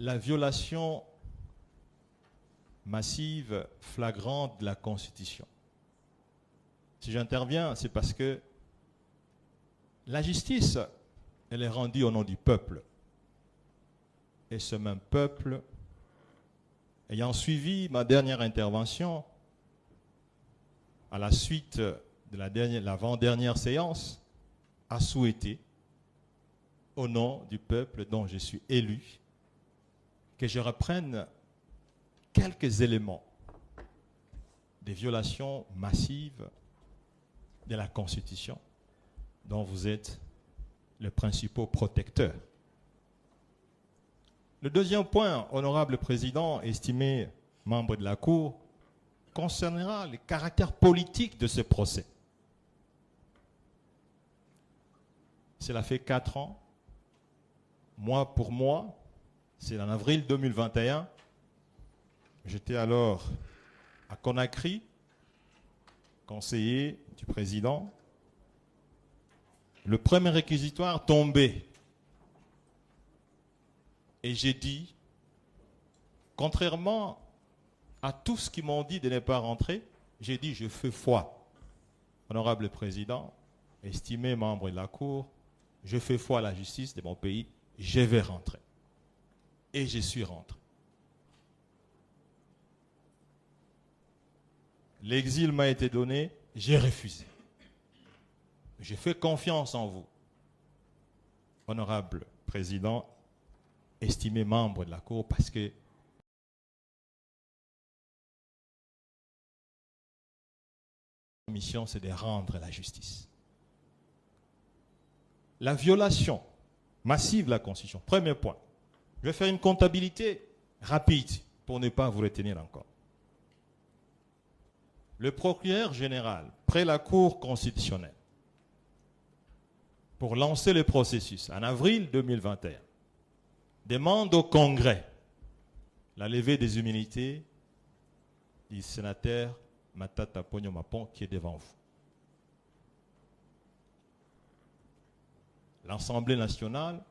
la violation massive, flagrante de la Constitution. Si j'interviens, c'est parce que la justice, elle est rendue au nom du peuple. Et ce même peuple, ayant suivi ma dernière intervention, à la suite de l'avant-dernière séance, a souhaité, au nom du peuple dont je suis élu, que je reprenne quelques éléments des violations massives de la Constitution dont vous êtes le principal protecteur. Le deuxième point, honorable président, estimé membre de la Cour, concernera le caractère politique de ce procès. Cela fait 4 ans, mois pour mois, c'est en avril 2021. J'étais alors à Conakry, conseiller du président. Le premier réquisitoire tombait. Et j'ai dit, contrairement à tout ce qu'ils m'ont dit de ne pas rentrer, j'ai dit, je fais foi. Honorable président, estimé membre de la Cour, je fais foi à la justice de mon pays, je vais rentrer. Et je suis rentré. L'exil m'a été donné, j'ai refusé. J'ai fait confiance en vous, honorable président, estimé membre de la Cour, parce que la mission, c'est de rendre la justice. La violation massive de la Constitution, premier point. Je vais faire une comptabilité rapide pour ne pas vous retenir encore. Le procureur général, près la Cour constitutionnelle, pour lancer le processus en avril 2021, demande au Congrès la levée des immunités du sénateur Matata Ponyo Mapon qui est devant vous. L'Assemblée nationale,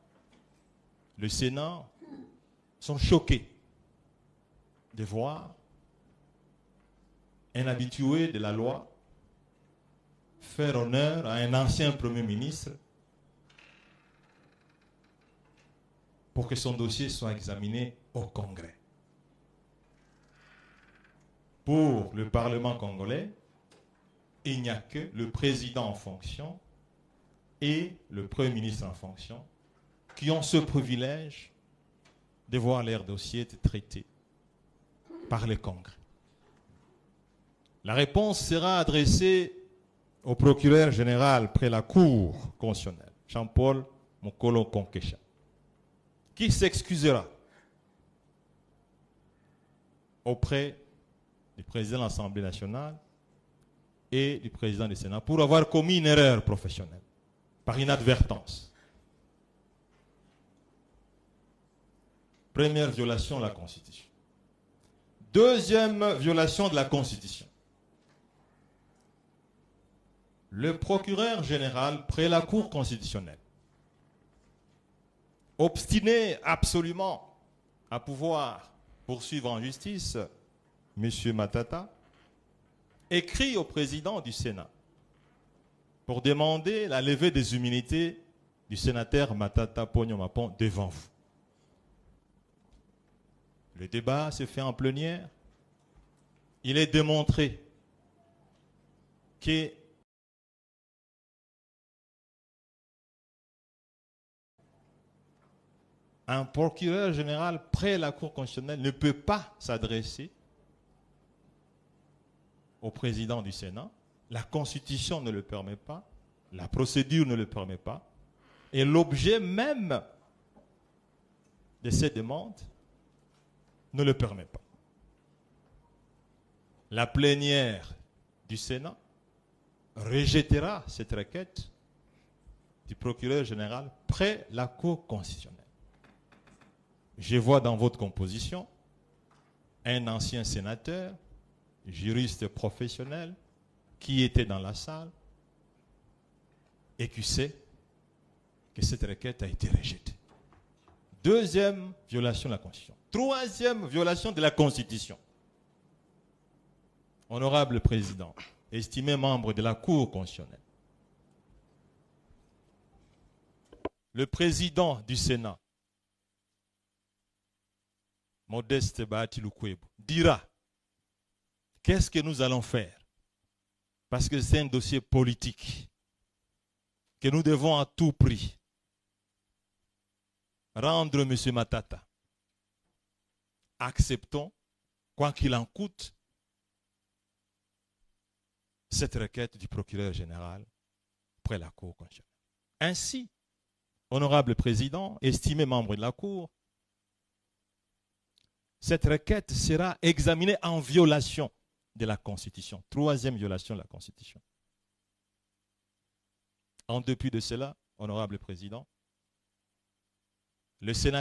le Sénat sont choqués de voir un habitué de la loi faire honneur à un ancien Premier ministre pour que son dossier soit examiné au Congrès. Pour le Parlement congolais, il n'y a que le président en fonction et le Premier ministre en fonction qui ont ce privilège de voir leur dossier être traité par le Congrès. La réponse sera adressée au procureur général près la Cour constitutionnelle, Jean-Paul Mokolo Konkesha, qui s'excusera auprès du président de l'Assemblée nationale et du président du Sénat pour avoir commis une erreur professionnelle, par inadvertance. Première violation de la Constitution. Deuxième violation de la Constitution. Le procureur général près la Cour constitutionnelle, obstiné absolument à pouvoir poursuivre en justice M. Matata, écrit au président du Sénat pour demander la levée des immunités du sénateur Matata Ponyo Mapon devant vous. Le débat se fait en plénière. Il est démontré que un procureur général près la Cour constitutionnelle ne peut pas s'adresser au président du Sénat. La Constitution ne le permet pas, la procédure ne le permet pas, et l'objet même de ces demandes ne le permet pas. La plénière du Sénat rejettera cette requête du procureur général près la Cour constitutionnelle. Je vois dans votre composition un ancien sénateur, juriste professionnel, qui était dans la salle et qui sait que cette requête a été rejetée. Deuxième violation de la Constitution. Troisième violation de la Constitution. Honorable Président, estimé membre de la Cour constitutionnelle, le président du Sénat, Modeste Bahati Lukwebo, dira qu'est-ce que nous allons faire, parce que c'est un dossier politique que nous devons à tout prix rendre M. Matata. Acceptons, quoi qu'il en coûte, cette requête du procureur général près la Cour constitutionnelle. Ainsi, honorable président, estimé membre de la Cour, cette requête sera examinée en violation de la Constitution. Troisième violation de la Constitution. En dépit de cela, honorable président, le Sénat